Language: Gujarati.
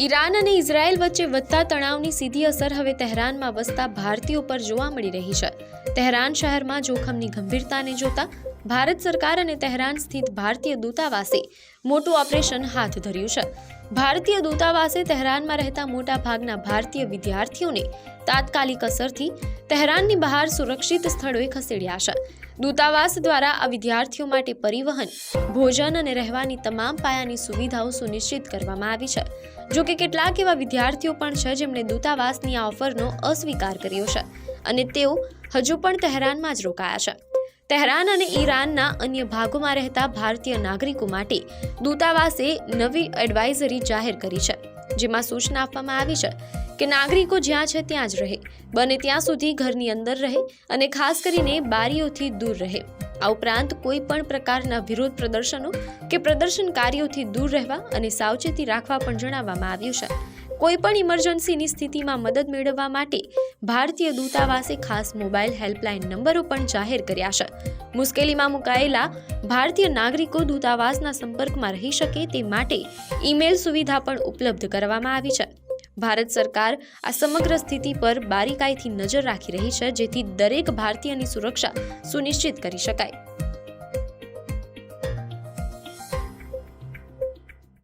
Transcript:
ઈરાન અને ઇઝરાયલ વચ્ચે વધતા તણાવની સીધી અસર હવે તહેરાનમાં વસતા ભારતીયો પર જોવા મળી રહી છે। તહેરાન શહેરમાં જોખમની ગંભીરતાને જોતા ભારત સરકાર અને તહેરાન સ્થિત ભારતીય દૂતાવાસે મોટું ઓપરેશન હાથ ધર્યું છે। ભારતીય દૂતાવાસે તહેરાનમાં રહેતા મોટા ભાગના ભારતીય વિદ્યાર્થીઓને તાત્કાલિક અસરથી તહેરાનની બહાર સુરક્ષિત સ્થળોએ ખસેડ્યા છે। દૂતાવાસ દ્વારા આ વિદ્યાર્થીઓ માટે પરિવહન, ભોજન અને રહેવાની તમામ પાયાની સુવિધાઓ સુનિશ્ચિત કરવામાં આવી છે। જો કે કેટલાક એવા વિદ્યાર્થીઓ પણ છે જેમણે દૂતાવાસની આ ઓફરનો અસ્વીકાર કર્યો છે અને તેઓ હજુ પણ તહેરાનમાં જ રોકાયા છે। તહેરાન અને ઈરાનના અન્ય ભાગોમાં રહેતા ભારતીય નાગરિકો માટે દૂતાવાસે નવી એડવાઇઝરી જાહેર કરી છે, જેમાં સૂચના આપવામાં આવી છે કે નાગરિકો જ્યાં છે ત્યાં જ રહે, બને ત્યાં સુધી ઘરની અંદર રહે અને ખાસ કરીને બારીઓથી દૂર રહે। આ ઉપરાંત કોઈ પણ પ્રકારના વિરોધ પ્રદર્શનો કે પ્રદર્શનકારીઓથી દૂર રહેવા અને સાવચેતી રાખવા પણ જણાવવામાં આવ્યું છે। કોઈ પણ ઇમરજન્સીની સ્થિતિમાં મદદ મેળવવા માટે ભારતીય દૂતાવાસે ખાસ મોબાઈલ હેલ્પલાઇન નંબરો પણ જાહેર કર્યા છે। મુશ્કેલીમાં મુકાયેલા ભારતીય નાગરિકો દૂતાવાસના સંપર્કમાં રહી શકે તે માટે ઈમેલ સુવિધા પણ ઉપલબ્ધ કરવામાં આવી છે। ભારત સરકાર આ સમગ્ર સ્થિતિ પર બારીકાઈથી નજર રાખી રહી છે, જેથી દરેક ભારતીયની સુરક્ષા સુનિશ્ચિત કરી શકાય।